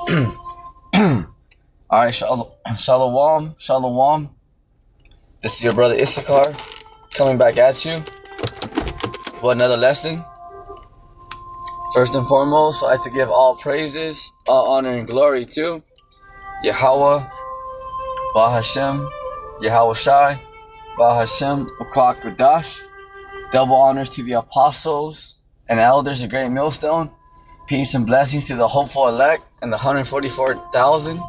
All right, shalom, shalom. This is your brother Issachar coming back at you for another lesson. First and foremost, I like to give all praises, all honor and glory to Yahweh, Bahashem, Yahweh Shai, Bahashem, Ukak Kudash. Double honors to the apostles and elders of Great Millstone. Peace and blessings to the hopeful elect and the 144,000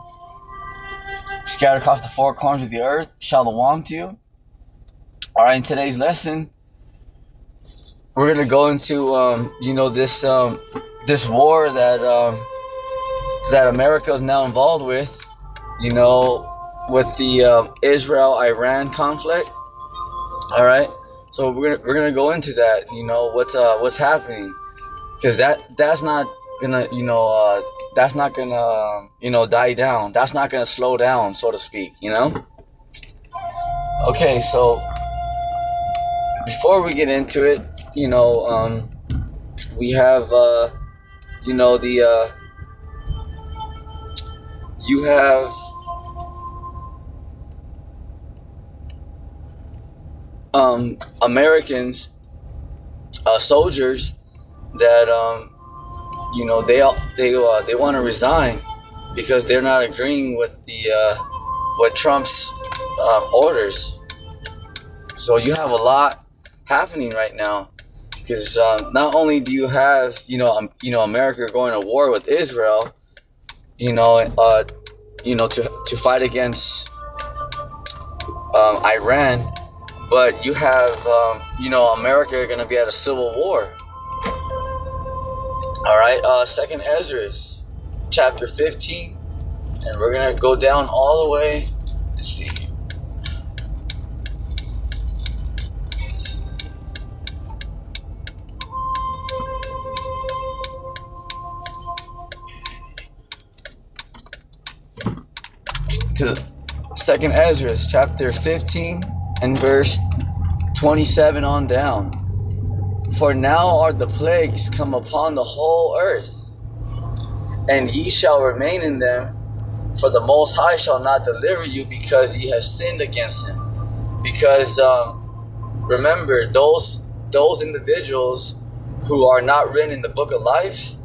scattered across the four corners of the earth. Shalom to you. All right, in today's lesson, we're gonna go into this war that America is now involved with. With the Israel-Iran conflict. All right, so we're gonna go into that. What's happening, because that's not gonna die down. That's not gonna slow down, so to speak. Okay, so before we get into it, we have you have Americans, soldiers that they want to resign because they're not agreeing with what Trump's orders. So you have a lot happening right now, because not only do you have America going to war with Israel, to fight against Iran, but you have America going to be at a civil war. All right, Second Esdras, chapter 15, and we're gonna go down all the way. Let's see. To Second Esdras, chapter 15, and verse 27 on down. For now are the plagues come upon the whole earth, and ye shall remain in them, for the Most High shall not deliver you, because ye have sinned against him. Because remember, those individuals who are not written in the book of life,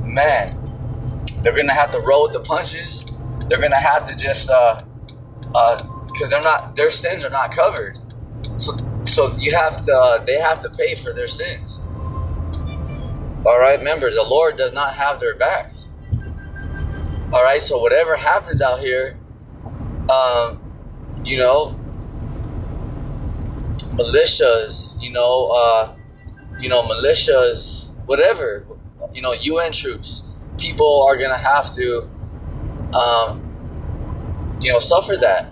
man, they're gonna have to roll with the punches. They're gonna have to just because their sins are not covered. So they have to pay for their sins. All right, remember, the Lord does not have their backs. All right, so whatever happens out here, militias, militias, whatever, UN troops, people are gonna have to, suffer that.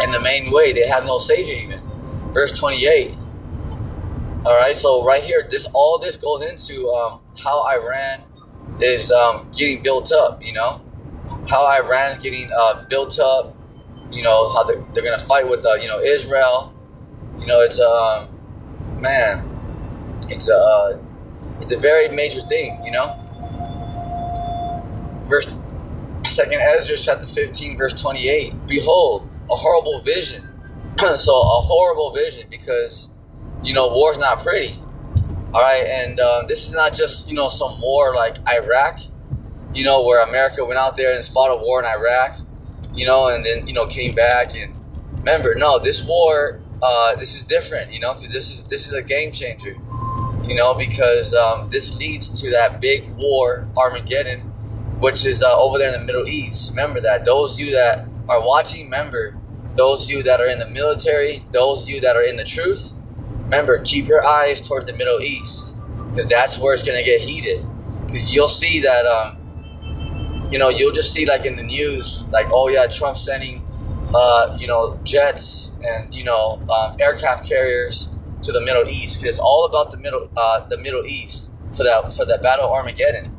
And the main way, they have no safe haven. Verse 28. All right, so right here, all this goes into how Iran is getting built up. How Iran's getting built up. How they're gonna fight with Israel. It's a very major thing. Verse 2 Esdras chapter 15, verse 28. Behold, a horrible vision. So a horrible vision, because war's not pretty. All right, and this is not just some war like Iraq, where America went out there and fought a war in Iraq, and then came back. And remember, no, this war, this is different, because this is a game changer, because this leads to that big war, Armageddon, which is over there in the Middle East. Remember that. Those of you that are watching, remember, those of you that are in the military, those of you that are in the truth, remember, keep your eyes towards the Middle East, because that's where it's going to get heated. Because you'll see that, you'll just see like in the news, like, oh yeah, Trump's sending, jets and, aircraft carriers to the Middle East. Because it's all about the Middle East for that battle Armageddon.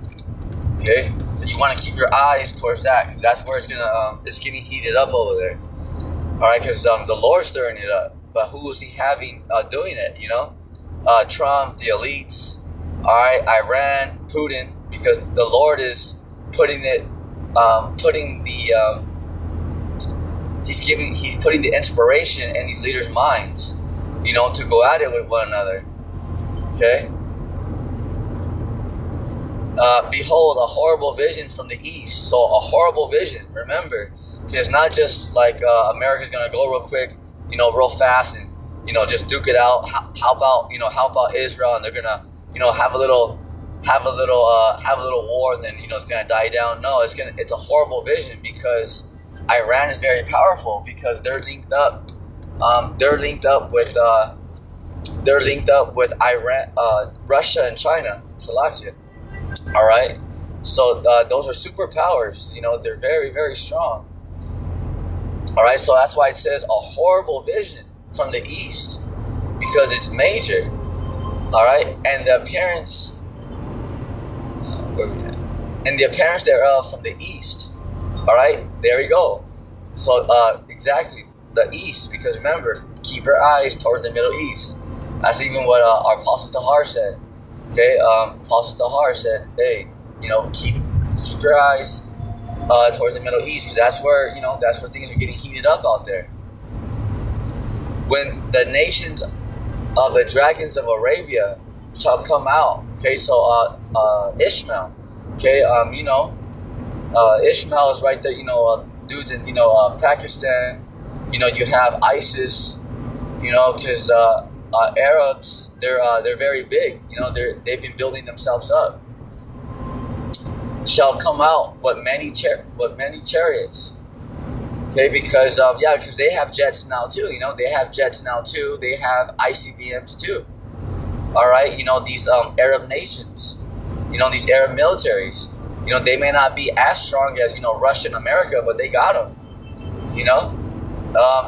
Okay, so you want to keep your eyes towards that, because that's where it's getting heated up over there. All right, because the Lord's stirring it up, but who is he having doing it? Trump, the elites. All right, Iran, Putin, because the Lord is putting it, putting the he's putting the inspiration in these leaders' minds, to go at it with one another. Okay. Behold, a horrible vision from the east. So a horrible vision. Remember, it's not just like America's gonna go real quick, real fast, and just duke it out. How about Israel, and they're gonna have a little war, and then it's gonna die down. No, it's a horrible vision, because Iran is very powerful, because they're linked up. They're linked up with Iran, Russia, and China. Salakia. All right, so those are superpowers. They're very, very strong. All right, so that's why it says a horrible vision from the east, because it's major. All right, and the appearance, where we at? And the appearance thereof from the east. All right, there we go. So exactly, the east, because remember, keep your eyes towards the Middle East. That's even what our Apostle Tahar said. Okay, Apostle Tahar said, hey, keep your eyes towards the Middle East, because that's where things are getting heated up out there. When the nations of the dragons of Arabia shall come out. Okay, so Ishmael. Okay, Ishmael is right there. Dudes in Pakistan. You have ISIS. Because Arabs, they're very big. They've been building themselves up. Shall come out what many chariots. Okay, because because they have jets now too. They have jets now too. They have ICBMs too. All right, these Arab nations. These Arab militaries. They may not be as strong as Russia and America, but they got them.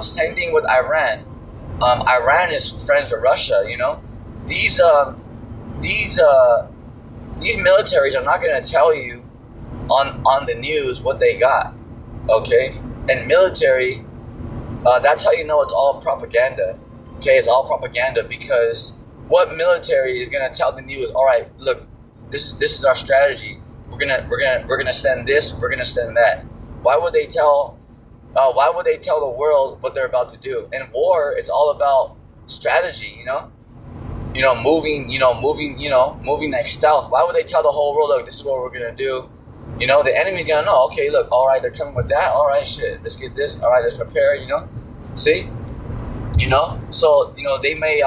Same thing with Iran. Iran is friends with Russia. These militaries are not going to tell you on the news what they got. Okay, and military, that's how it's all propaganda. Okay, it's all propaganda, because what military is going to tell the news? All right, look, this is our strategy. We're gonna send this. We're gonna send that. Why would they tell the world what they're about to do? In war, it's all about strategy. Moving like stealth. Why would they tell the whole world, look, this is what we're gonna do? The enemy's gonna know. Okay, look, all right, they're coming with that. All right, shit, let's get this. All right, let's prepare. See, so they may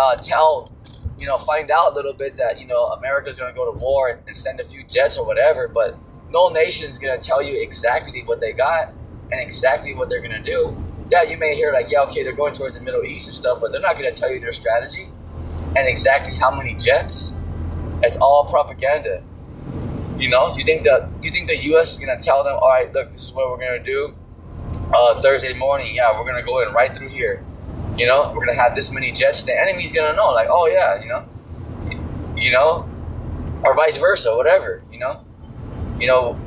find out a little bit that America's gonna go to war and send a few jets or whatever, but no nation's gonna tell you exactly what they got and exactly what they're gonna do. Yeah, you may hear like, okay, they're going towards the Middle East and stuff, but they're not gonna tell you their strategy and exactly how many jets. It's all propaganda. You think the U.S. is gonna tell them, all right, look, this is what we're gonna do. Thursday morning, yeah, we're gonna go in right through here. We're gonna have this many jets. The enemy's gonna know, like, oh yeah, or vice versa, whatever.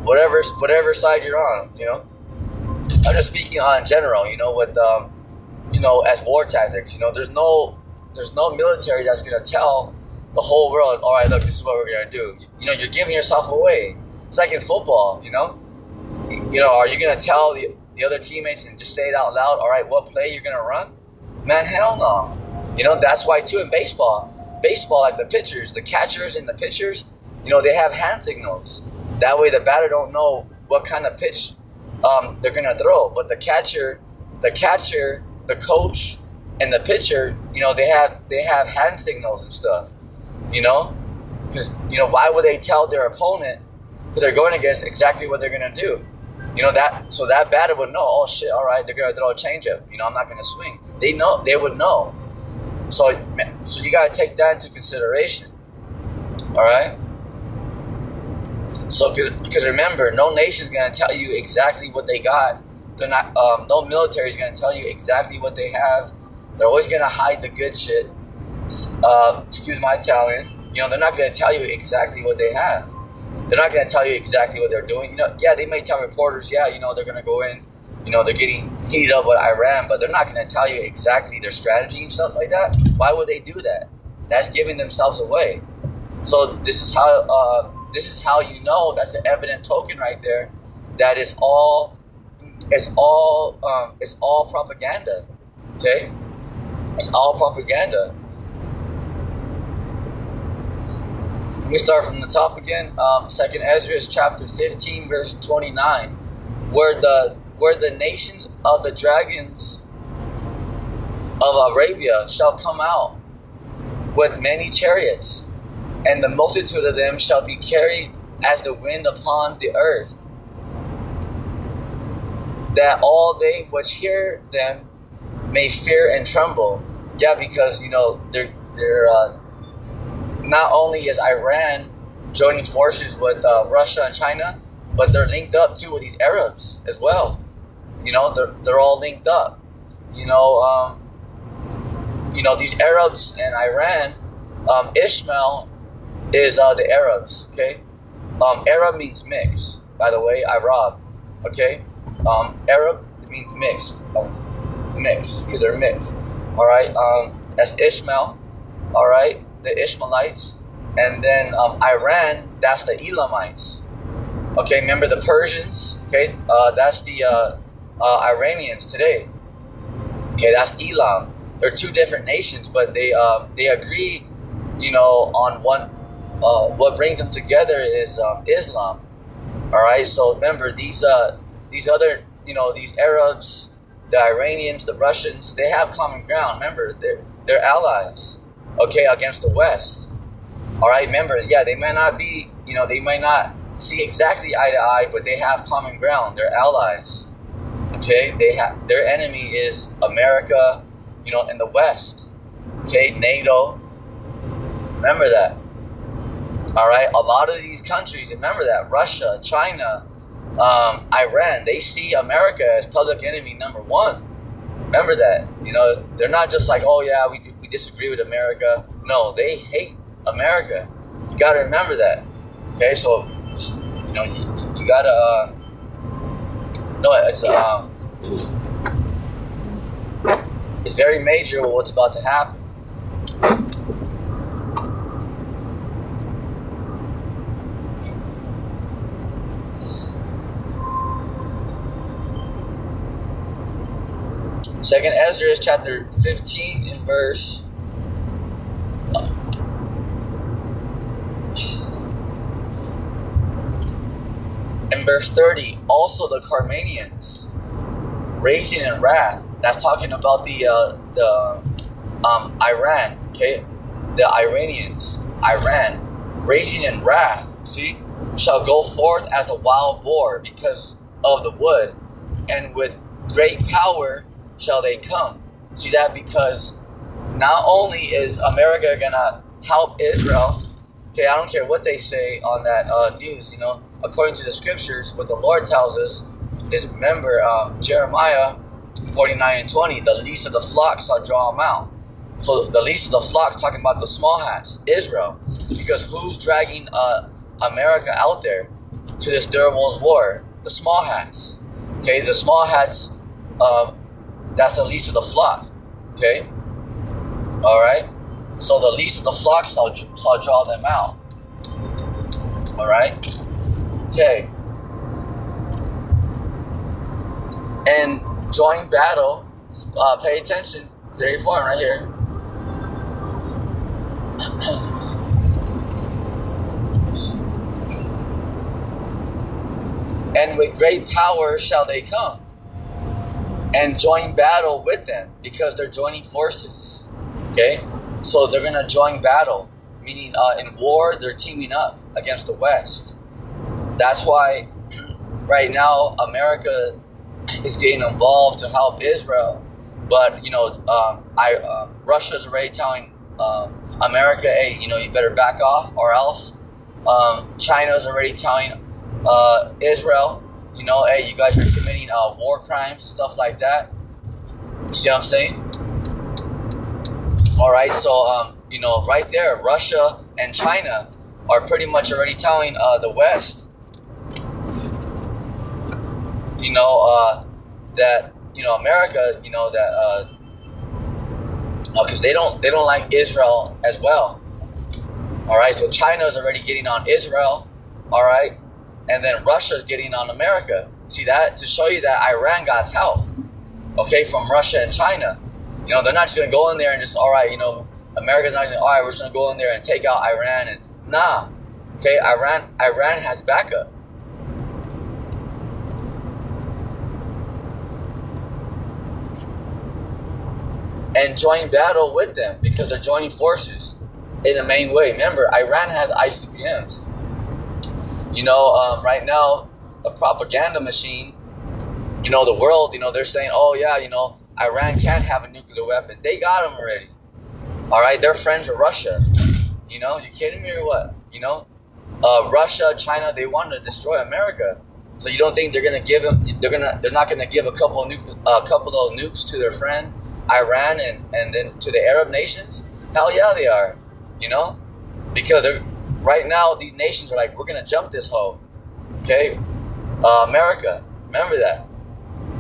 Whatever side you're on. I'm just speaking on general. With as war tactics. There's no military that's gonna tell the whole world, all right, look, this is what we're gonna do. You're giving yourself away. It's like in football. Are you gonna tell the other teammates and just say it out loud? All right, what play you're gonna run? Man, hell no. That's why too in baseball, like the pitchers, the catchers and the pitchers, they have hand signals. That way the batter don't know what kind of pitch they're gonna throw. But the catcher, the coach, and the pitcher, they have hand signals and stuff. Because why would they tell their opponent who they're going against exactly what they're gonna do? So that batter would know, oh shit, all right, they're gonna throw a changeup. I'm not gonna swing. They would know. So you gotta take that into consideration. All right. So because remember, no nation's gonna tell you exactly what they got. They're not. No military's gonna tell you exactly what they have. They're always gonna hide the good shit. Excuse my Italian. They're not gonna tell you exactly what they have. They're not going to tell you exactly what they're doing. Yeah, they may tell reporters, they're going to go in, they're getting heated up with Iran, but they're not going to tell you exactly their strategy and stuff like that. Why would they do that? That's giving themselves away. So this is how this is how you know that's an evident token right there that it's all propaganda. Okay, it's all propaganda. Let me start from the top again. Second Esdras chapter 15 verse 29, where the nations of the dragons of Arabia shall come out with many chariots, and the multitude of them shall be carried as the wind upon the earth, that all they which hear them may fear and tremble. Yeah, because they're not only is Iran joining forces with Russia and China, but they're linked up too with these Arabs as well. They're all linked up. These Arabs and Iran. Ishmael is the Arabs. Okay, Arab means mix. By the way, Arab. Okay, Arab means mix. Mix because they're mixed. All right. That's Ishmael. All right. The Ishmaelites, and then Iran, that's the Elamites. Okay, remember the Persians? Okay, that's the Iranians today. Okay, that's Elam. They're two different nations, but they agree, on one. What brings them together is Islam. All right, so remember these other, these Arabs, the Iranians, the Russians, they have common ground. Remember, they're allies. Okay, against the West. All right, remember, yeah, they might not be, they might not see exactly eye to eye, but they have common ground. They're allies. Okay, their enemy is America, in the West. Okay, NATO. Remember that. All right, a lot of these countries, remember that. Russia, China, Iran, they see America as public enemy number one. Remember that. They're not just like, oh yeah, we disagree with America. No, they hate America. You got to remember that. Okay, so you gotta it's very major what's about to happen. Second Esdras chapter 15 in verse in verse 30. Also the Carmanians, raging in wrath. That's talking about the Iran. Okay, the Iranians, Iran, raging in wrath. See, shall go forth as a wild boar because of the wood, and with great power shall they come. See that? Because not only is America gonna help Israel, okay, I don't care what they say on that news, according to the scriptures, what the Lord tells us is, remember, Jeremiah 49 and 20, the least of the flock shall draw them out. So the least of the flock is talking about the small hats, Israel, because who's dragging America out there to this third world war? The small hats. Okay, the small hats. That's the least of the flock. Okay? Alright? So the least of the flock shall draw them out. Alright? Okay. And join battle. Pay attention. Very important right here. And with great power shall they come, and join battle with them, because they're joining forces. Okay, so they're gonna join battle, meaning in war they're teaming up against the West. That's why right now America is getting involved to help Israel, but Russia's already telling America, hey, you better back off or else. China's already telling Israel, hey, you guys are committing war crimes and stuff like that. You see what I'm saying? All right, so right there, Russia and China are pretty much already telling the West, that America, that because they don't like Israel as well. All right, so China's already getting on Israel. All right, and then Russia's getting on America. See that, to show you that Iran got help, okay, from Russia and China. You know, they're not just gonna go in there and just, all right, you know, America's not just all right, we're just gonna go in there and take out Iran, and nah, okay, Iran has backup. And join battle with them because they're joining forces in the main way. Remember, Iran has ICBMs. You know, right now, a propaganda machine, you know, the world, you know, they're saying, oh yeah, you know, Iran can't have a nuclear weapon. They got them already. All right, they're friends with Russia. You know, you kidding me or what? You know, Russia, China, they want to destroy America. So you don't think they're gonna give them? They're not gonna give a couple of nukes to their friend Iran and then to the Arab nations? Hell yeah, they are. You know, because they're right now these nations are like, we're gonna jump this hoe. Okay, America, remember that.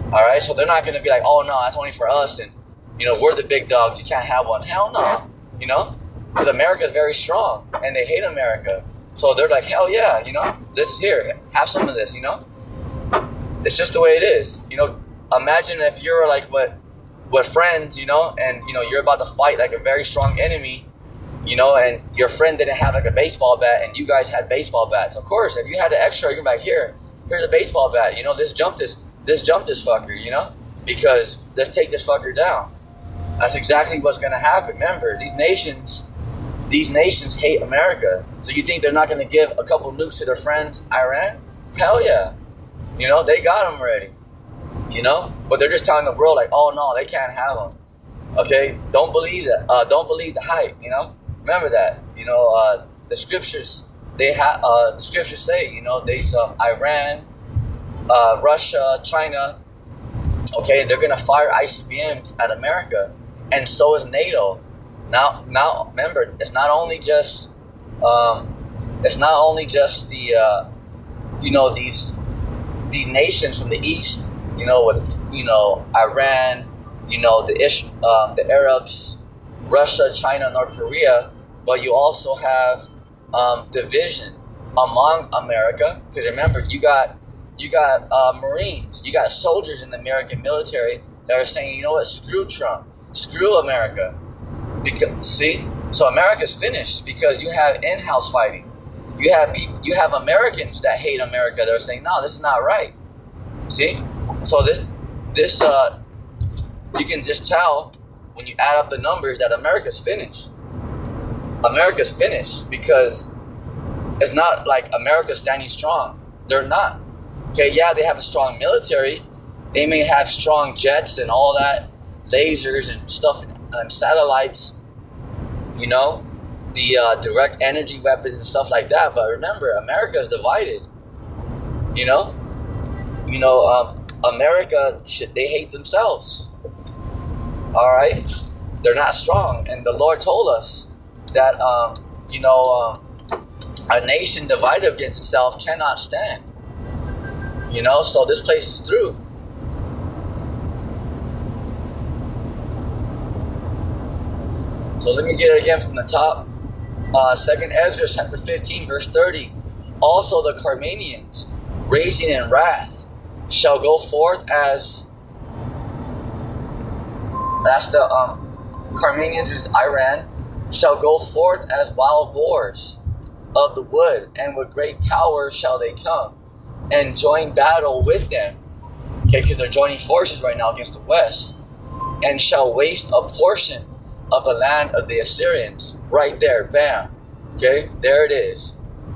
All right, so they're not gonna be like, oh no, that's only for us, and you know, we're the big dogs, you can't have one. Hell no, you know, because America is very strong and they hate America. So they're like, hell yeah, you know, this here, have some of this, you know. It's just the way it is, you know. Imagine if you're like with friends, you know, and you know you're about to fight like a very strong enemy, you know, and your friend didn't have like a baseball bat, and you guys had baseball bats. Of course, if you had the extra, you're back here's a baseball bat, you know, let's jump this fucker, you know, because let's take this fucker down. That's exactly what's gonna happen. Remember, these nations hate America. So you think they're not gonna give a couple nukes to their friends Iran? Hell yeah, you know, they got them already. You know, but they're just telling the world like, oh no, they can't have them. Okay, don't believe that. Don't believe the hype. You know, remember that. You know, the scriptures the scriptures say, you know, there's Iran, Russia, China. Okay, they're gonna fire ICBMs at America, and so is NATO. Now, remember, it's not only just the you know, these nations from the east. You know, with, you know, Iran, you know, the Arabs, Russia, China, North Korea, but you also have division among America. Because remember, you got Marines, you got soldiers in the American military that are saying, you know what, screw Trump, screw America. Because see, so America's finished because you have in-house fighting. You have Americans that hate America that are saying, no, this is not right. See. So this you can just tell when you add up the numbers that America's finished. America's finished because it's not like America's standing strong. They're not. Okay, yeah, they have a strong military. They may have strong jets and all that, lasers and stuff and satellites. You know, the direct energy weapons and stuff like that. But remember, America is divided. You know. America, they hate themselves. All right, they're not strong, and the Lord told us that a nation divided against itself cannot stand. You know, so this place is through. So let me get it again from the top. 2nd Esdras chapter 15 verse 30. Also the Carmanians, raging in wrath, shall go forth as the Carmanians is Iran, shall go forth as wild boars of the wood, and with great power shall they come and join battle with them. Okay, because they're joining forces right now against the West, and shall waste a portion of the land of the Assyrians. Right there, bam. Okay, there it is.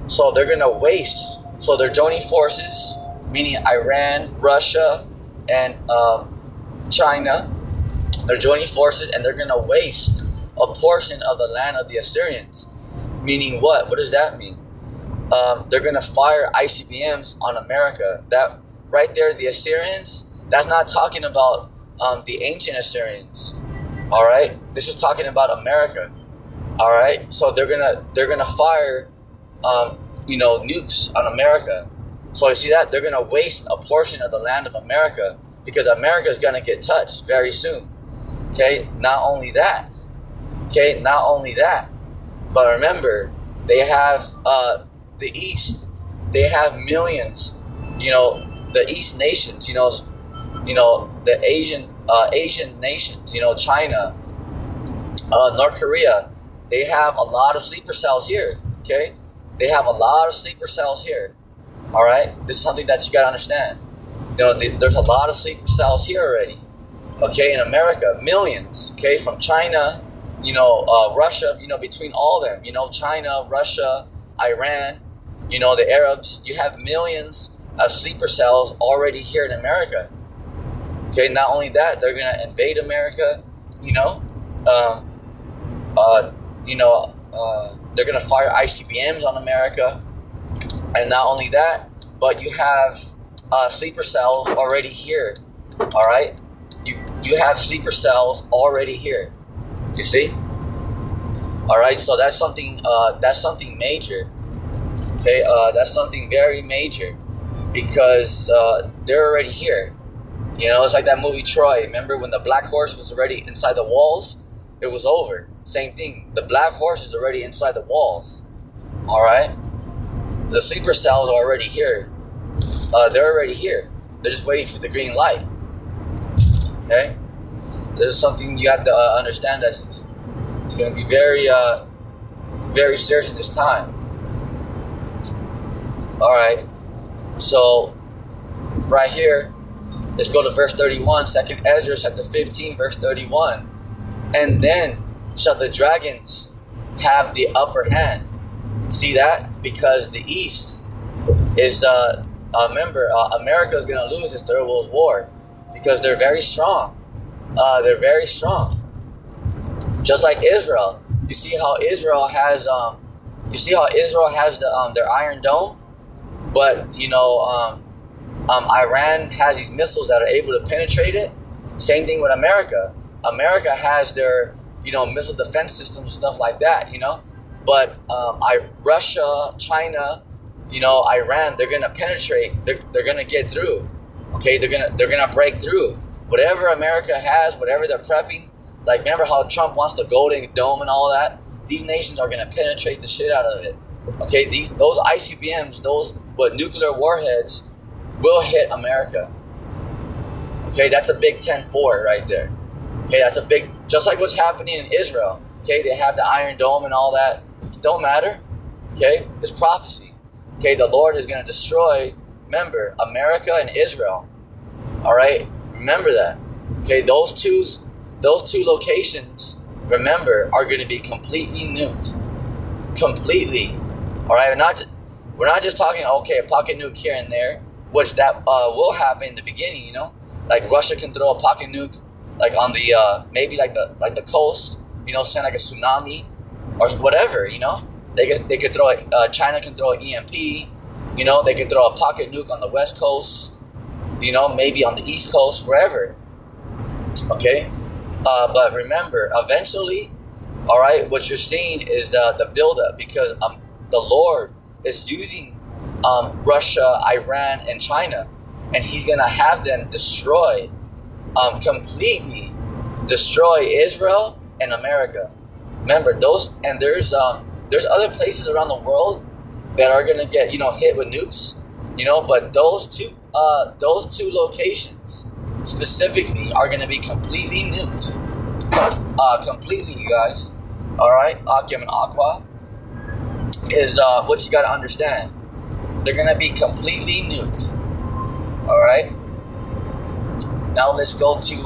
So they're gonna waste. So they're joining forces, meaning Iran, Russia, and China. They're joining forces, and they're going to waste a portion of the land of the Assyrians. Meaning what? What does that mean? They're going to fire ICBMs on America. That right there, the Assyrians, that's not talking about the ancient Assyrians. All right? This is talking about America. All right? So they're gonna fire nukes on America. So you see that? They're going to waste a portion of the land of America because America is going to get touched very soon. Okay? Not only that. But remember, they have the East. they have millions. The East nations. The Asian nations. China, North Korea. They have a lot of sleeper cells here. Okay, they have a lot of sleeper cells here. All right, this is something that you gotta understand. There's a lot of sleeper cells here already. Okay, in America, millions. Okay, from China, Russia. Between all of them. China, Russia, Iran. The Arabs. You have millions of sleeper cells already here in America. Okay, not only that, they're gonna invade America. Um, they're gonna fire ICBMs on America, and not only that, but you have sleeper cells already here. All right, you have sleeper cells already here. You see? All right, so that's something major. Okay, that's something very major because they're already here. It's like that movie Troy. Remember when the black horse was already inside the walls? It was over. Same thing. The black horse is already inside the walls. All right. The sleeper cells are already here. They're already here. They're just waiting for the green light. Okay. This is something you have to understand. It's going to be very, very serious at this time. All right. So, right here, let's go to verse 31. 2nd Esdras chapter 15, verse 31. And then shall the dragons have the upper hand. See that? Because the East is, remember, America is going to lose this Third World War because they're very strong. They're very strong. Just like Israel. You see how Israel has, their Iron Dome? But, Iran has these missiles that are able to penetrate it. Same thing with America. America has their, missile defense systems and stuff like that, But Russia, China, Iran, they're gonna penetrate. They're gonna get through. Okay, they're gonna break through. Whatever America has, whatever they're prepping. Like, remember how Trump wants the Golden Dome and all that? These nations are gonna penetrate the shit out of it. Okay, those ICBMs, those nuclear warheads, will hit America. Okay, that's a big 10-4 right there. Okay, that's a big, just like what's happening in Israel. Okay, they have the Iron Dome and all that. It don't matter. Okay, it's prophecy. Okay, the Lord is going to destroy, remember, America and Israel. All right, remember that. Okay, those two locations, remember, are going to be completely nuked. Completely. All right, we're not just talking, okay, a pocket nuke here and there, which that will happen in the beginning, Like Russia can throw a pocket nuke, like on the maybe like the coast, send like a tsunami or whatever, They could throw China can throw an EMP, They could throw a pocket nuke on the west coast, maybe on the east coast, wherever. Okay, but remember, eventually, all right, what you're seeing is the buildup because the Lord is using Russia, Iran, and China, and He's gonna have them destroy, completely destroy Israel and America. Remember those, and there's other places around the world that are gonna get hit with nukes, but those two locations specifically are gonna be completely nuked, completely, you guys. All right, Akim and Aqua is what you gotta understand. They're gonna be completely nuked. All right. Now let's go to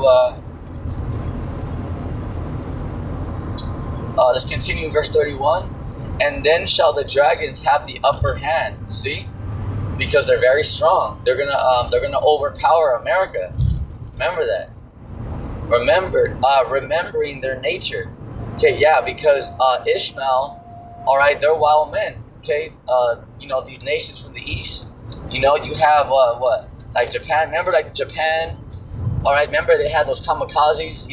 let's continue verse 31. And then shall the dragons have the upper hand. See, because they're very strong. They're gonna overpower America. Remember that. Remembering their nature. Okay, yeah, because Ishmael. All right, they're wild men. Okay, these nations from the east. You have what? Like Japan. Remember, like Japan. All right, remember they had those kamikazes.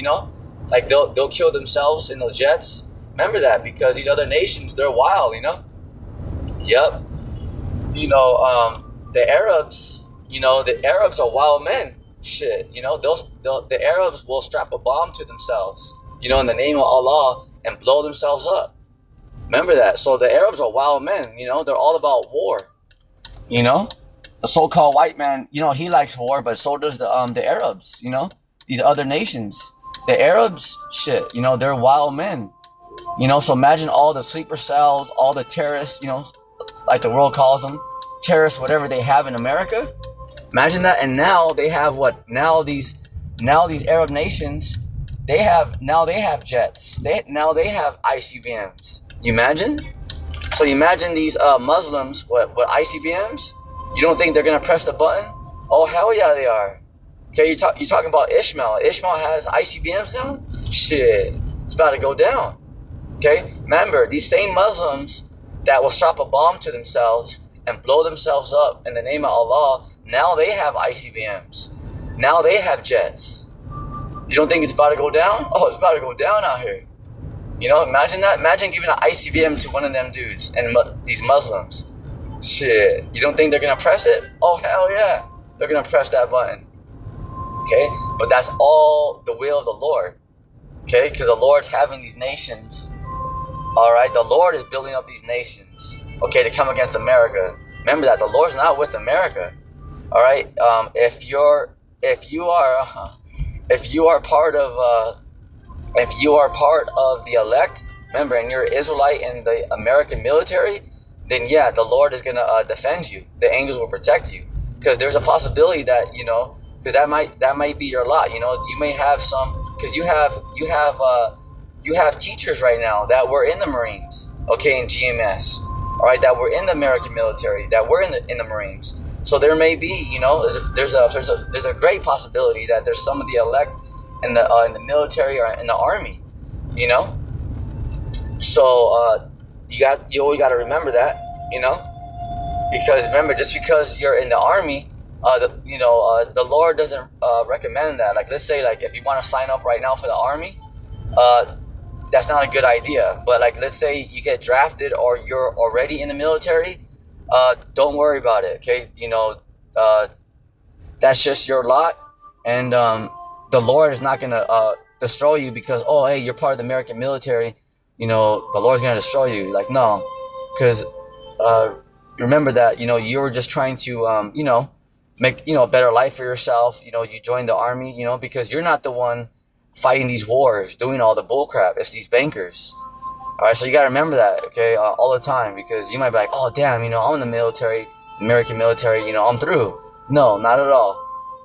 Like they'll kill themselves in those jets. Remember that because these other nations, they're wild. Yep. The Arabs. The Arabs are wild men. Shit. The Arabs will strap a bomb to themselves. In the name of Allah and blow themselves up. Remember that. So the Arabs are wild men. They're all about war. You know, the so-called white man, you know, he likes war, but so does the Arabs. You know, these other nations, the Arabs, shit. You know, they're wild men. You know, so imagine all the sleeper cells, all the terrorists. You know, like the world calls them, terrorists, whatever they have in America. Imagine that, and now they have what? Now these Arab nations, they have jets. They have ICBMs. You imagine? So you imagine these Muslims, what ICBMs? You don't think they're gonna press the button? Oh hell yeah, they are. Okay, you talking about Ishmael? Ishmael has ICBMs now. Shit, it's about to go down. Okay, remember these same Muslims that will strap a bomb to themselves and blow themselves up in the name of Allah. Now they have ICBMs. Now they have jets. You don't think it's about to go down? Oh, it's about to go down out here. You know, imagine that. Imagine giving an ICBM to one of them dudes and these Muslims. Shit, you don't think they're gonna press it? Oh hell yeah, they're gonna press that button. Okay, but that's all the will of the Lord. Okay, because the Lord's having these nations. All right, the Lord is building up these nations. Okay, to come against America. Remember that the Lord's not with America. All right, if you are part of the elect, remember, and you're an Israelite in the American military, then yeah, the Lord is gonna defend you. The angels will protect you, because there's a possibility that, you know, because that might be your lot. You know, you may have some, because you have teachers right now that were in the Marines, okay, in GMS, all right, that were in the American military, that were in the Marines. So there may be, you know, there's a great possibility that there's some of the elect in the military or in the army, you know. So you always got to remember that, you know, because remember, just because you're in the army, the Lord doesn't recommend that. Like, let's say, like, if you want to sign up right now for the army, that's not a good idea. But like, let's say you get drafted or you're already in the military, don't worry about it. Okay, you know, that's just your lot, and the Lord is not gonna destroy you because, oh hey, you're part of the American military. You know, the Lord's gonna destroy you. Like, no, because remember that, you know, you were just trying to you know, make, you know, a better life for yourself. You know, you joined the army, you know, because you're not the one fighting these wars, doing all the bullcrap. It's these bankers. All right, so you got to remember that, okay, all the time, because you might be like, oh damn, you know, I'm in the military, American military, you know, I'm through. No, not at all.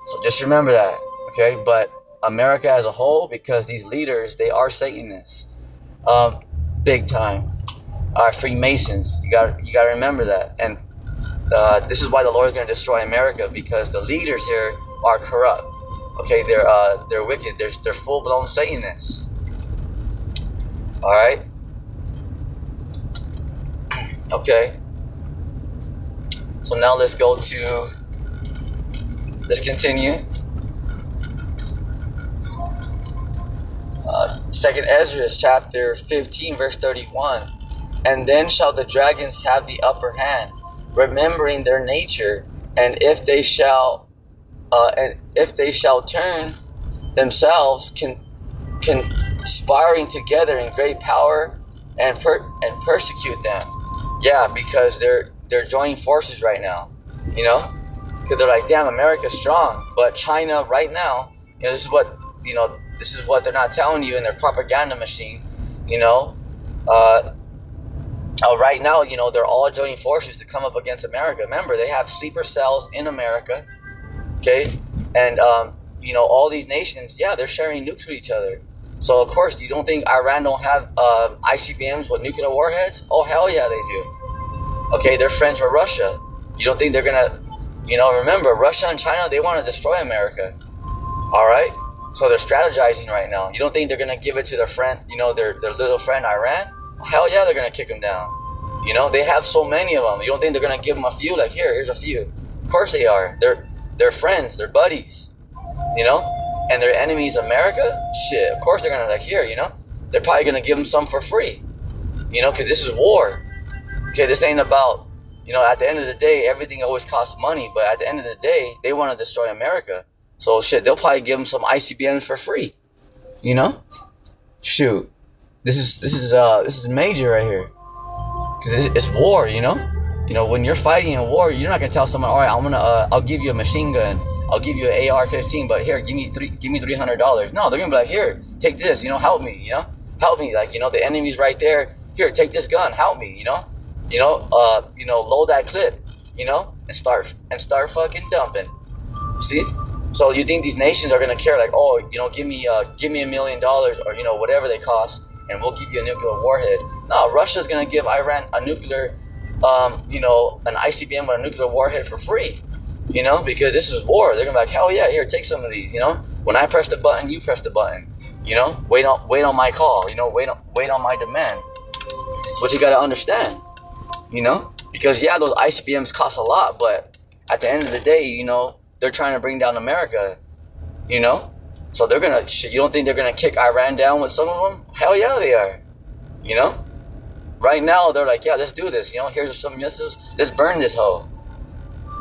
So just remember that, okay. But America as a whole, because these leaders, they are Satanists, big time. Freemasons. You got to remember that, and this is why the Lord is going to destroy America, because the leaders here are corrupt. Okay, they're wicked. They're full blown Satanists. All right. Okay. So now let's continue. Second Esdras chapter 15 verse 31. And then shall the dragons have the upper hand, remembering their nature, and if they shall turn themselves, conspiring together in great power, and persecute them. Yeah, because they're joining forces right now, you know, because they're like, damn, America's strong, but China right now, you know, this is what they're not telling you in their propaganda machine, you know. Right now, you know, they're all joining forces to come up against America. Remember, they have sleeper cells in America, okay, and you know, all these nations, yeah, they're sharing nukes with each other. So of course, you don't think Iran don't have ICBMs with nuclear warheads? Oh hell yeah, they do. Okay, they're friends with Russia. You don't think they're gonna, you know, remember, Russia and China, they want to destroy America. All right, so they're strategizing right now. You don't think they're gonna give it to their friend, you know, their little friend Iran? Hell yeah, they're gonna kick them down. You know, they have so many of them. You don't think they're gonna give them a few? Like, here's a few. Of course they are. They're friends. They're buddies. You know, and their enemies, America. Shit, of course they're gonna, like, here. You know, they're probably gonna give them some for free. You know, because this is war. Okay, this ain't about, you know, at the end of the day, everything always costs money. But at the end of the day, they want to destroy America. So shit, they'll probably give them some ICBMs for free. You know, This is major right here, because it's war, you know. You know, when you're fighting a war, you're not gonna tell someone, all right, I'll give you a machine gun, I'll give you an AR-15, but here, give me $300. No, they're gonna be like, here, take this, you know, help me, you know, help me, like, you know, the enemy's right there. Here, take this gun, help me, you know, load that clip, you know, and start fucking dumping. See? So you think these nations are gonna care, like, oh, you know, give me $1 million, or, you know, whatever they cost, and we'll give you a nuclear warhead. No, Russia's gonna give Iran a nuclear, you know, an ICBM with a nuclear warhead for free, you know, because this is war. They're gonna be like, hell yeah, here, take some of these, you know. When I press the button, you press the button, you know. Wait on my call, you know. Wait on my demand. That's what you gotta understand, you know. Because yeah, those ICBMs cost a lot, but at the end of the day, you know, they're trying to bring down America, you know. So they're gonna. You don't think they're gonna kick Iran down with some of them? Hell yeah, they are, you know. Right now, they're like, yeah, let's do this. You know, here's some missiles. Let's burn this hoe.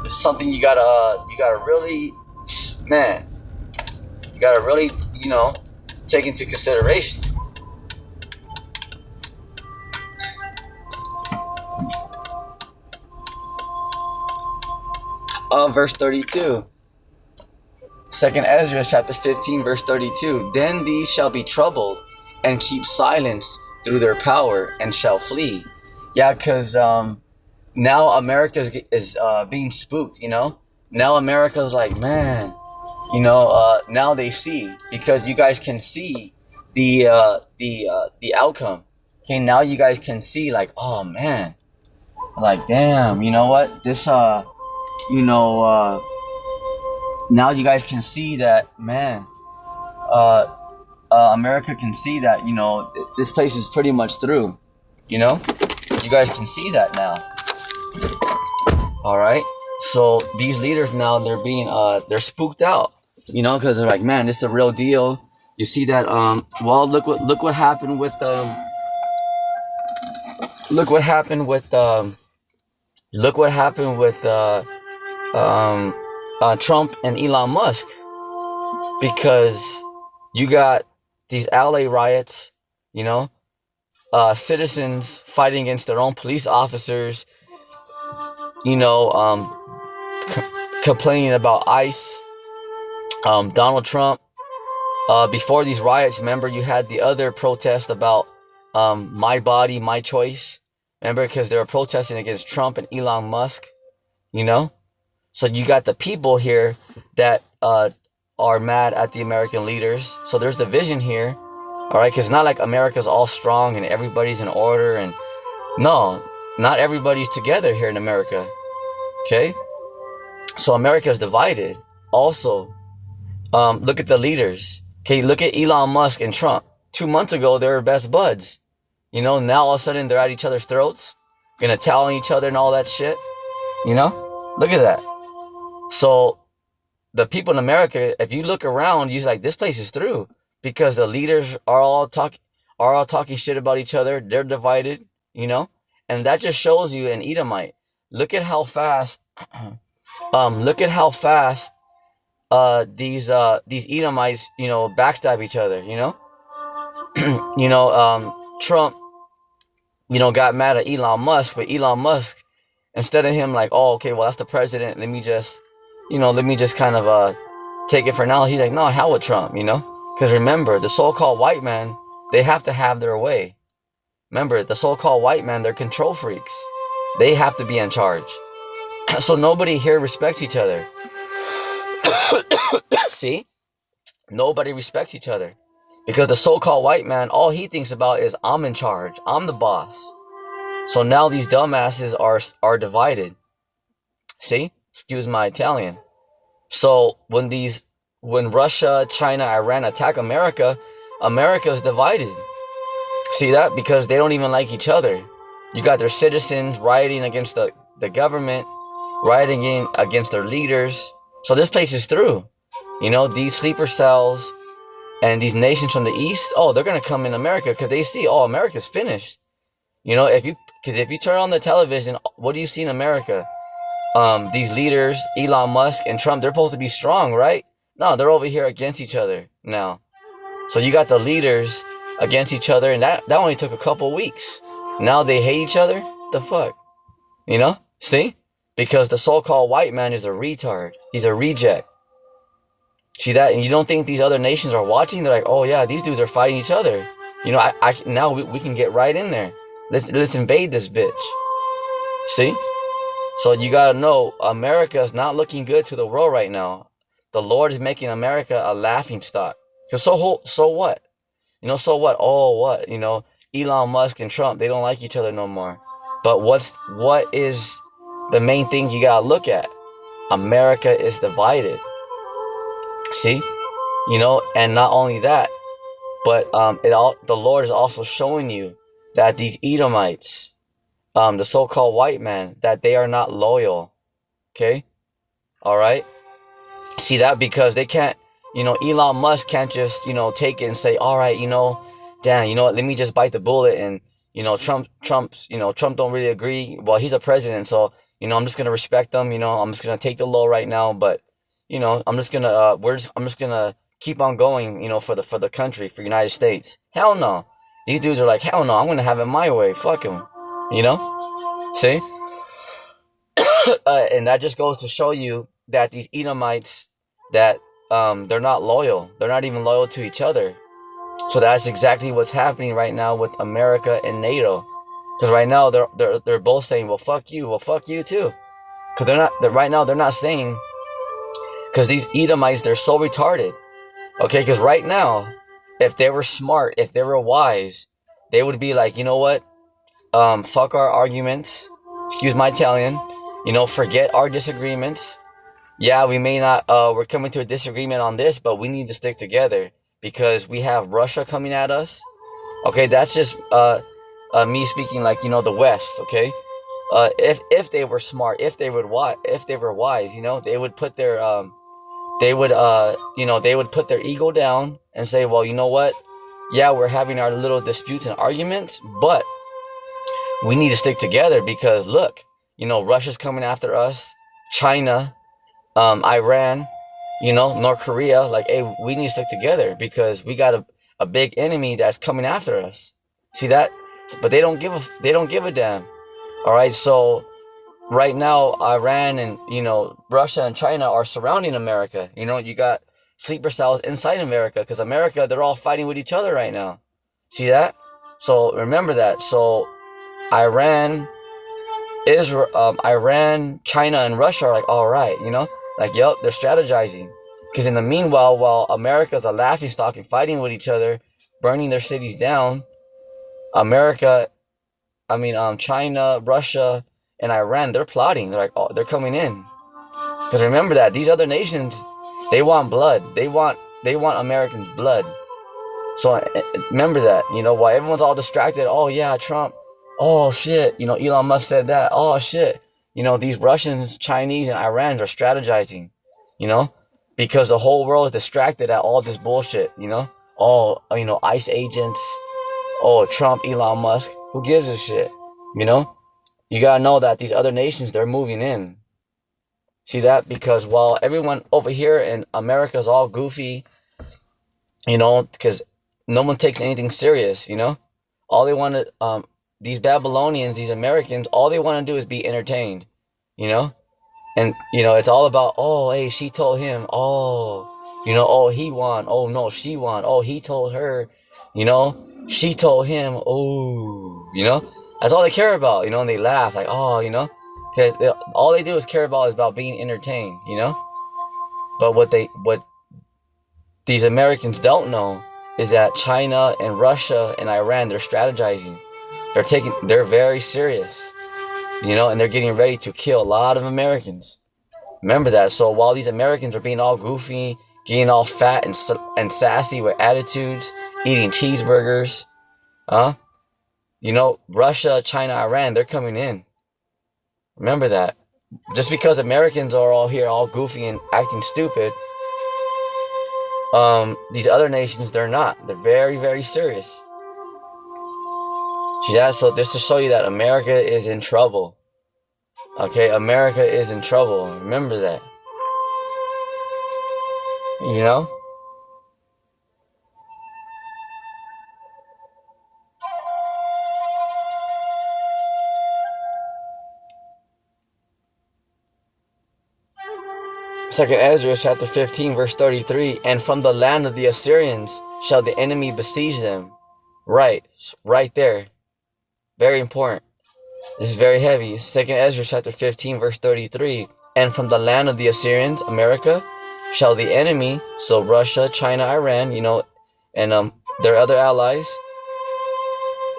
This is something you gotta really, man, you gotta really, you know, take into consideration. Verse 32. Second Esdras chapter 15, verse 32. Then these shall be troubled and keep silence through their power and shall flee. Yeah, because now America is being spooked, you know. Now America's like, man, you know, now they see, because you guys can see the outcome. Okay, now you guys can see, like, oh man, like, damn, you know what, this you know, now you guys can see that, man, America can see that, you know, this place is pretty much through, you know. You guys can see that now. All right. So these leaders now, they're spooked out, you know, because they're like, man, this is the real deal. You see that? Well, look what happened with Trump and Elon Musk, because you got these LA riots, you know, citizens fighting against their own police officers, you know, complaining about ICE, Donald Trump. Before these riots, remember, you had the other protest about my body, my choice. Remember, because they were protesting against Trump and Elon Musk, you know. So you got the people here that are mad at the American leaders. So there's division here, all right? Because it's not like America's all strong and everybody's in order. And no, not everybody's together here in America, okay? So America is divided. Also, look at the leaders. Okay, look at Elon Musk and Trump. 2 months ago, they were best buds. You know, now all of a sudden they're at each other's throats, gonna tell on each other and all that shit. You know, look at that. So the people in America, if you look around, you're like, this place is through, because the leaders are all talking shit about each other. They're divided, you know, and that just shows you an Edomite. Look at how fast, these Edomites, you know, backstab each other, you know. You know, Trump, you know, got mad at Elon Musk, but Elon Musk, instead of him like, oh, okay, well, that's the president, let me just kind of take it for now, he's like, no, hell with Trump, you know. Because remember, the so-called white man, they have to have their way. Remember, the so-called white man, they're control freaks. They have to be in charge. So nobody here respects each other. See? Nobody respects each other. Because the so-called white man, all he thinks about is, I'm in charge. I'm the boss. So now these dumbasses are divided. See? Excuse my Italian. So when Russia, China, Iran attack America, America is divided. See that? Because they don't even like each other. You got their citizens rioting against the government, rioting against their leaders. So this place is through. You know, these sleeper cells and these nations from the east, oh, they're going to come in America because they see, oh, America's finished. You know, if you turn on the television, what do you see in America? These leaders, Elon Musk and Trump, they're supposed to be strong, right? No, they're over here against each other now. So you got the leaders against each other, and that only took a couple weeks. Now they hate each other? The fuck? You know? See? Because the so-called white man is a retard. He's a reject. See that? And you don't think these other nations are watching? They're like, oh yeah, these dudes are fighting each other. Now we can get right in there. Let's invade this bitch. See? So you gotta know, America is not looking good to the world right now. The Lord is making America a laughing stock. Cause so what? So what? Oh, what? Elon Musk and Trump, they don't like each other no more. But what is the main thing you gotta look at? America is divided. See? And not only that, but the Lord is also showing you that these Edomites, the so-called white man, that they are not loyal. Okay? All right? See that? Because they can't, Elon Musk can't just, take it and say, all right, damn, you know what, let me just bite the bullet. And, Trump don't really agree. Well, he's a president, so, I'm just going to respect him. I'm just going to take the low right now. But, I'm just going to, I'm just going to keep on going, for the country, for United States. Hell no. These dudes are like, hell no, I'm going to have it my way. Fuck him. See? And that just goes to show you that these Edomites, that they're not loyal. They're not even loyal to each other. So that's exactly what's happening right now with America and NATO. Because right now they're both saying, well, fuck you too. Because right now they're not saying, because these Edomites, they're so retarded. Okay, because right now, if they were smart, if they were wise, they would be like, you know what? Fuck our arguments. Excuse my Italian. Forget our disagreements. Yeah, we may not, we're coming to a disagreement on this, but we need to stick together because we have Russia coming at us. Okay, that's just, me speaking like, the West, okay? If they were smart, if they were wise, they would put their, they would put their ego down and say, well, you know what? Yeah, we're having our little disputes and arguments, but we need to stick together because look, Russia's coming after us, China, Iran, North Korea. Like, hey, we need to stick together because we got a big enemy that's coming after us. See that? But they don't give a damn. All right, so right now, Iran and Russia and China are surrounding America. You got sleeper cells inside America because America, they're all fighting with each other right now. See that? So remember that. So Iran, Iran, China, and Russia are like, all right, like, yep, they're strategizing. Because in the meanwhile, while America's a laughingstock and fighting with each other, burning their cities down, China, Russia, and Iran, they're plotting. They're like, oh, they're coming in. Because remember that these other nations, they want blood. They want Americans' blood. So remember that. While everyone's all distracted, oh yeah, Trump. Oh shit, Elon Musk said that. Oh shit, these Russians, Chinese, and Irans are strategizing. Because the whole world is distracted at all this bullshit. Oh, ICE agents. Oh, Trump, Elon Musk. Who gives a shit? You gotta know that these other nations, they're moving in. See that? Because while everyone over here in America is all goofy, because no one takes anything serious, all they want to, these Babylonians, these Americans, all they want to do is be entertained, you know? And, it's all about, oh, hey, she told him, oh, oh, he won, oh, no, she won, oh, he told her, she told him, oh, that's all they care about, and they laugh, like, oh, because all they do is care about is about being entertained, But what these Americans don't know is that China and Russia and Iran, they're strategizing. They're very serious, and they're getting ready to kill a lot of Americans. Remember that. So while these Americans are being all goofy, getting all fat and sassy with attitudes, eating cheeseburgers, huh? Russia, China, Iran, they're coming in. Remember that. Just because Americans are all here, all goofy and acting stupid, these other nations, they're not. They're very, very serious. See that? So just to show you that America is in trouble. Okay, America is in trouble. Remember that. You know? Second Esdras chapter 15 verse 33, and from the land of the Assyrians shall the enemy besiege them. Right there. Very important. This is very heavy. Second Esdras chapter 15 verse 33, and from the land of the Assyrians, America, shall the enemy, so Russia, China, Iran, and their other allies,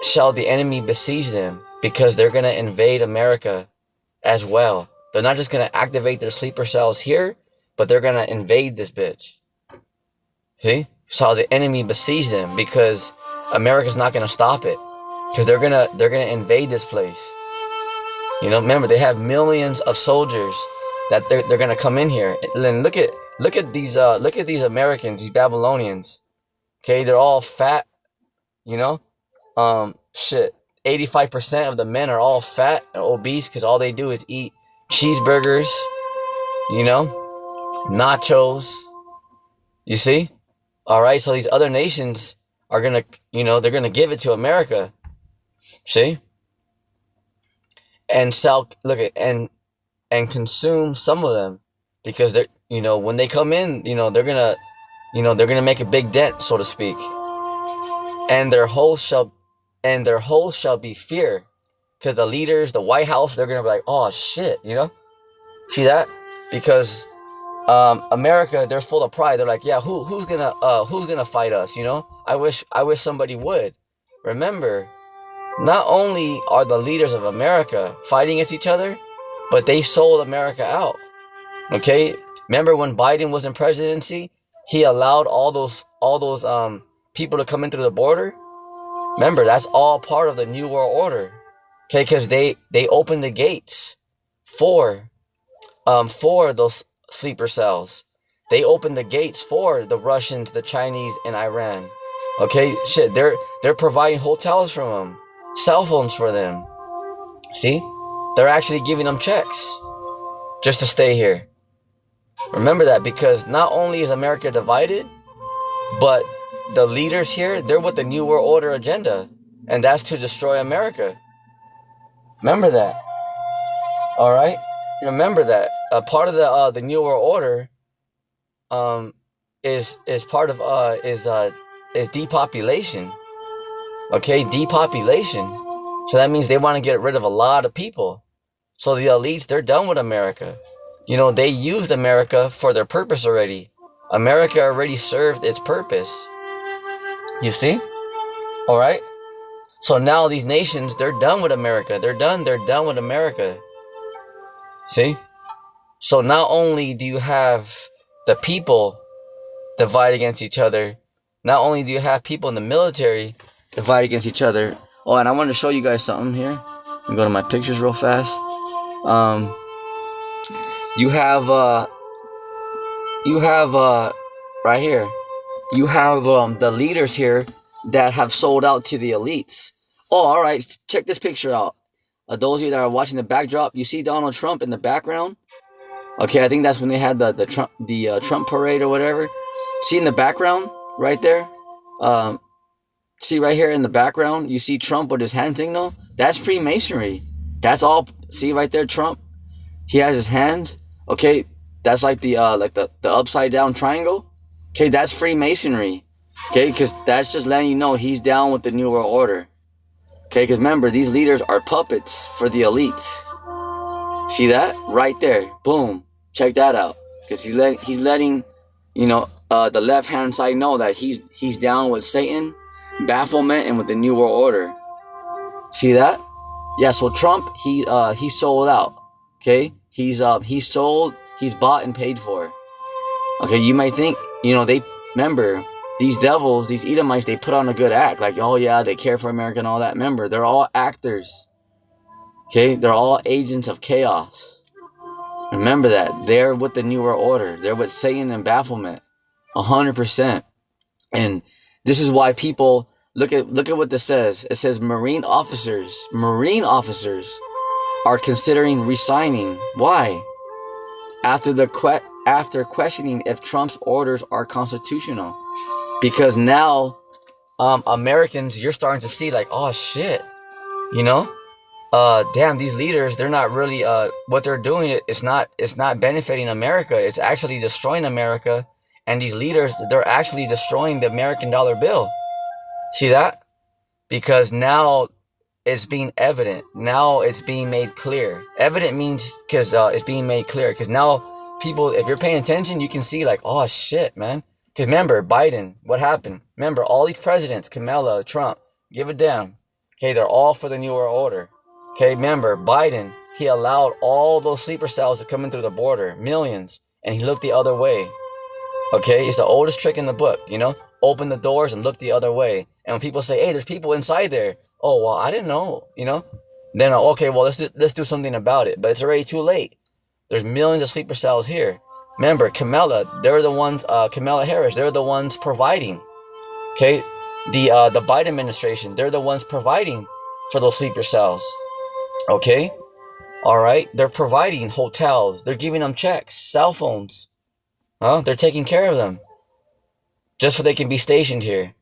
shall the enemy besiege them, because they're gonna invade America as well. They're not just gonna activate their sleeper cells here, but they're gonna invade this bitch. See? So the enemy besiege them, because America's not gonna stop it, because they're gonna invade this place. Remember, they have millions of soldiers that they're gonna come in here. And look at these Americans, these Babylonians. Okay, they're all fat. Shit. 85% of the men are all fat and obese because all they do is eat cheeseburgers, nachos. You see? All right, so these other nations are gonna, they're gonna give it to America. See? And and consume some of them, because they're, when they come in, they're gonna make a big dent, so to speak. And their host shall be fear, because the leaders, the White House, they're gonna be like, oh shit, see that? Because America, they're full of pride. They're like, yeah, who's gonna fight us? I wish somebody would. Remember, not only are the leaders of America fighting against each other, but they sold America out. Okay? Remember when Biden was in presidency, he allowed all those people to come in through the border? Remember, that's all part of the New World Order. Okay, because they opened the gates for those sleeper cells. They opened the gates for the Russians, the Chinese, and Iran. Okay, shit, they're providing hotels for them, cell phones for them. See? They're actually giving them checks just to stay here. Remember that, because not only is America divided, but the leaders here, they're with the New World Order agenda, and that's to destroy America. Remember that. All right? Remember that. Part of the New World Order is depopulation. Okay, depopulation. So that means they want to get rid of a lot of people. So the elites, they're done with America. They used America for their purpose already. America already served its purpose. You see? All right? So now these nations, they're done with America. They're done with America. See? So not only do you have the people divide against each other, not only do you have people in the military divide against each other. Oh, and I wanted to show you guys something here. Let me go to my pictures real fast. You have right here. You have the leaders here that have sold out to the elites. Oh, all right. Check this picture out. Those of you that are watching the backdrop, you see Donald Trump in the background. Okay, I think that's when they had the Trump parade or whatever. See in the background right there. See right here in the background, you see Trump with his hand signal. That's Freemasonry. That's all. See right there, Trump. He has his hands. Okay, that's like the upside down triangle. Okay, that's Freemasonry. Okay, because that's just letting you know he's down with the New World Order. Okay, because remember, these leaders are puppets for the elites. See that? Right there. Boom. Check that out. Because he's letting, the left-hand side know that he's down with Satan, bafflement, and with the New World Order. See that? Yeah, so Trump, he sold out. Okay? He's sold, he's bought and paid for. Okay, you might think, they remember these devils, these Edomites, they put on a good act. Like, oh yeah, they care for America and all that. Remember, they're all actors. Okay? They're all agents of chaos. Remember that. They're with the New World Order. They're with Satan and bafflement. 100%. And this is why people, look at what this says. It says Marine officers are considering resigning. Why? After questioning if Trump's orders are constitutional. Because now, Americans, you're starting to see like, oh shit, damn, these leaders, they're not really what they're doing, it's not benefiting America. It's actually destroying America. And these leaders, they're actually destroying the American dollar bill. See that? Because now it's being evident. Now it's being made clear. Evident means because it's being made clear. Because now people, if you're paying attention, you can see like, oh shit, man. Because remember, Biden, what happened? Remember, all these presidents, Kamala, Trump, give a damn. Okay, they're all for the New World Order. Okay, remember, Biden, he allowed all those sleeper cells to come in through the border, millions, and he looked the other way. Okay, it's the oldest trick in the book, you know? Open the doors and look the other way. And when people say, hey, there's people inside there. Oh, well, I didn't know, you know? Then, okay, well, let's do something about it. But it's already too late. There's millions of sleeper cells here. Remember, Kamala, they're the ones, Kamala Harris, they're the ones providing. Okay? The Biden administration, they're the ones providing for those sleeper cells. Okay? All right? They're providing hotels. They're giving them checks, cell phones. They're taking care of them just so they can be stationed here.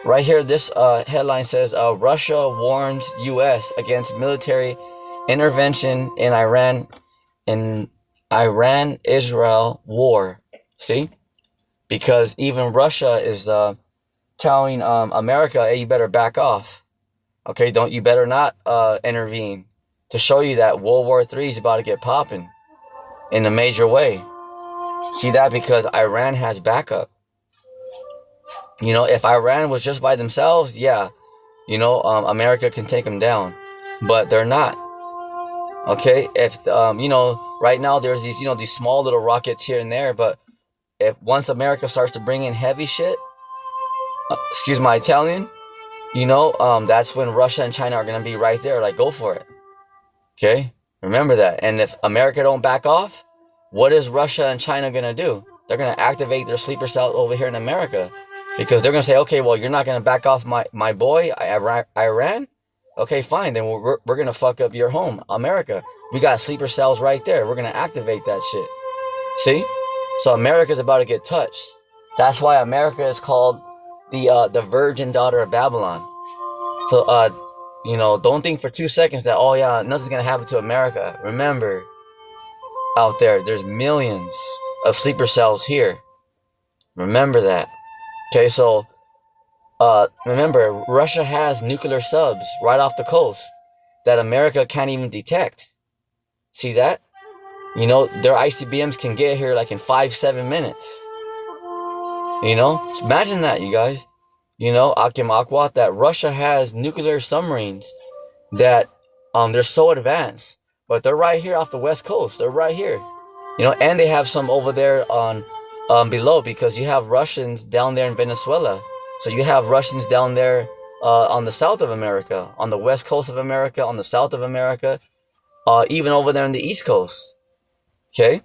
Right here, this headline says, Russia warns U.S. against military intervention in Iran-Israel war. See? Because even Russia is telling America, hey, you better back off. Okay, you better not intervene, to show you that World War III is about to get popping in a major way. See that? Because Iran has backup. You know, if Iran was just by themselves, yeah, you know, America can take them down. But they're not. Okay? If, you know, right now there's these, you know, these small little rockets here and there. But if once America starts to bring in heavy shit, excuse my Italian, you know, that's when Russia and China are going to be right there. Like, go for it. Okay? Remember that. And if America don't back off, what is Russia and China going to do? They're going to activate their sleeper cell over here in America. Because they're going to say, okay, well, you're not going to back off my boy, Iran? Okay, fine. Then we're going to fuck up your home, America. We got sleeper cells right there. We're going to activate that shit. See? So America's about to get touched. That's why America is called the virgin daughter of Babylon. So, you know, don't think for 2 seconds that, oh yeah, nothing's going to happen to America. Remember, out there's millions of sleeper cells here. Remember that. Okay, so, remember, Russia has nuclear subs right off the coast that America can't even detect. See that? You know, their ICBMs can get here like in 5-7 minutes. You know, so imagine that, you guys. You know, Akim Akwat, that Russia has nuclear submarines that, they're so advanced, but they're right here off the west coast. They're right here. You know, and they have some over there on, below, because you have Russians down there in Venezuela. So you have Russians down there on the south of America, on the west coast of America, on the south of America, even over there on the east coast. Okay?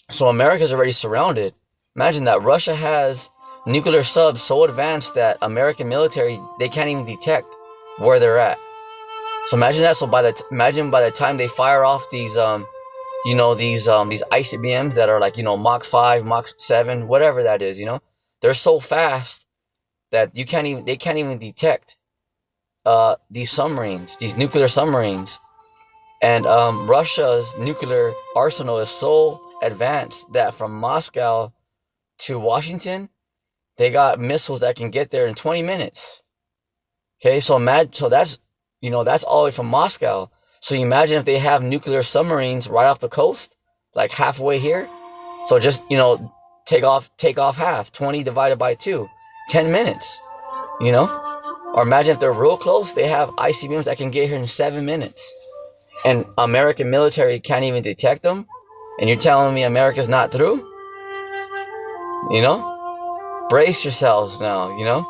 So America's already surrounded. Imagine that Russia has nuclear subs so advanced that American military, they can't even detect where they're at. So imagine that. So imagine by the time they fire off these you know, these ICBMs that are like, you know, Mach 5, Mach 7, whatever that is, you know, they're so fast that they can't even detect these submarines, these nuclear submarines. And Russia's nuclear arsenal is so advanced that from Moscow to Washington, they got missiles that can get there in 20 minutes. Okay, so that's, you know, that's all the way from Moscow. So you imagine if they have nuclear submarines right off the coast, like halfway here. So just, you know, take off half, 20 divided by 2, 10 minutes, you know? Or imagine if they're real close, they have ICBMs that can get here in 7 minutes. And American military can't even detect them. And you're telling me America's not through? You know? Brace yourselves now, you know?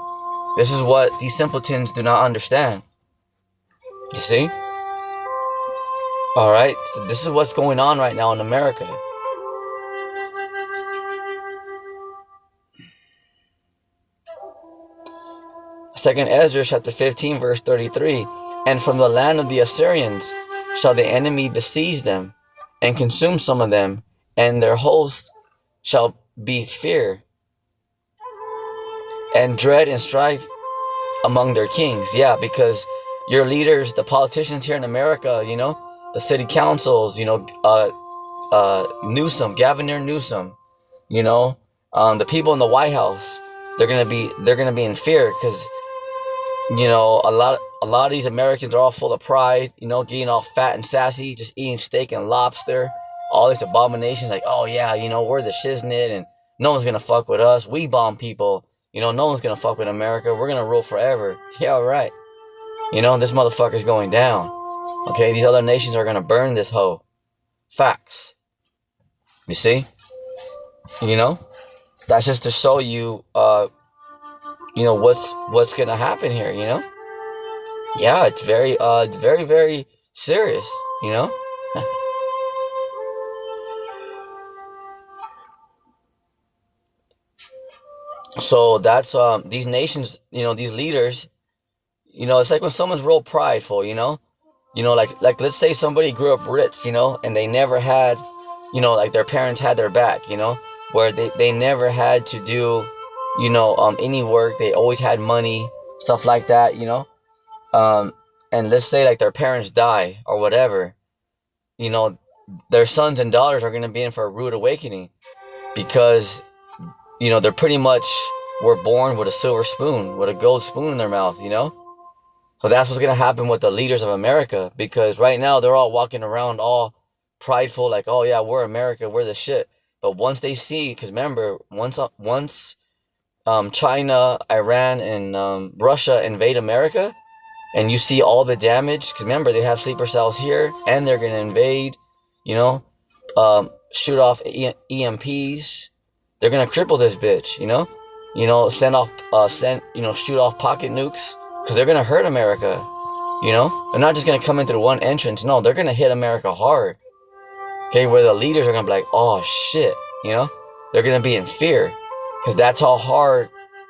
This is what these simpletons do not understand. You see? Alright? So this is what's going on right now in America. Second Esdras chapter 15 verse 33. And from the land of the Assyrians shall the enemy besiege them, and consume some of them, and their host shall be fear, and dread and strife among their kings. Yeah, because your leaders, the politicians here in America, you know, the city councils, you know, Newsom, Gavin Newsom, you know, the people in the White House, they're gonna be in fear because, you know, a lot of these Americans are all full of pride, you know, getting all fat and sassy, just eating steak and lobster, all these abominations, like, oh yeah, you know, we're the shiznit and no one's gonna fuck with us. We bomb people, you know, no one's gonna fuck with America. We're gonna rule forever. Yeah, right. You know, this motherfucker's going down. Okay, these other nations are gonna burn this hoe. Facts. You see? You know? That's just to show you, you know, what's gonna happen here, you know? Yeah, it's very, very serious, you know? So that's, these nations, you know, these leaders, you know, it's like when someone's real prideful, you know? You know, like let's say somebody grew up rich, you know, and they never had, you know, like their parents had their back, you know, where they never had to do, you know, any work. They always had money, stuff like that, you know. Um, and let's say like their parents die or whatever, you know, their sons and daughters are gonna be in for a rude awakening because, you know, they're pretty much were born with a silver spoon, with a gold spoon in their mouth, you know. So that's what's gonna happen with the leaders of America, because right now they're all walking around all prideful, like, oh yeah, we're America, we're the shit. But once they see, because remember, once China, Iran, and Russia invade America, and you see all the damage, because remember they have sleeper cells here, and they're gonna invade, you know, shoot off EMPs. They're gonna cripple this bitch, you know, shoot off pocket nukes. Because they're going to hurt America, you know? They're not just going to come in through one entrance. No, they're going to hit America hard. Okay, where the leaders are going to be like, oh, shit, you know? They're going to be in fear. Because that's how hard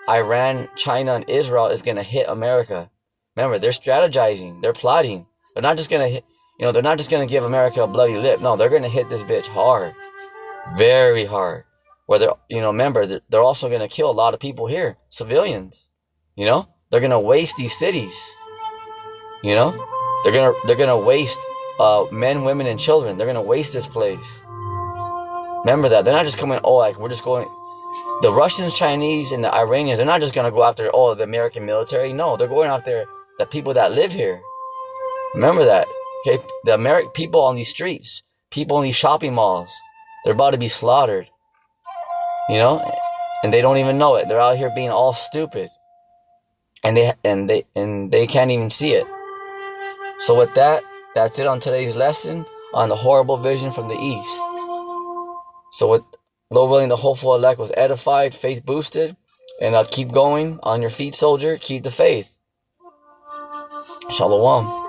Iran, China, and Israel is going to hit America. Remember, they're strategizing. They're plotting. They're not just going to hit, you know, they're not just going to give America a bloody lip. No, they're going to hit this bitch hard. Very hard. Where they're, you know, remember, they're also going to kill a lot of people here. Civilians, you know? They're gonna waste these cities, you know. They're gonna waste men, women, and children. They're gonna waste this place. Remember that. They're not just coming. Oh, like we're just going. The Russians, Chinese, and the Iranians. They're not just gonna go after the American military. No, they're going after the people that live here. Remember that. Okay, the American people on these streets, people in these shopping malls, they're about to be slaughtered. You know, and they don't even know it. They're out here being all stupid. And they can't even see it. So with that, that's it on today's lesson on the horrible vision from the east. So with Lord willing, the hopeful elect was edified, faith boosted, and keep going on your feet, soldier. Keep the faith. Shalom.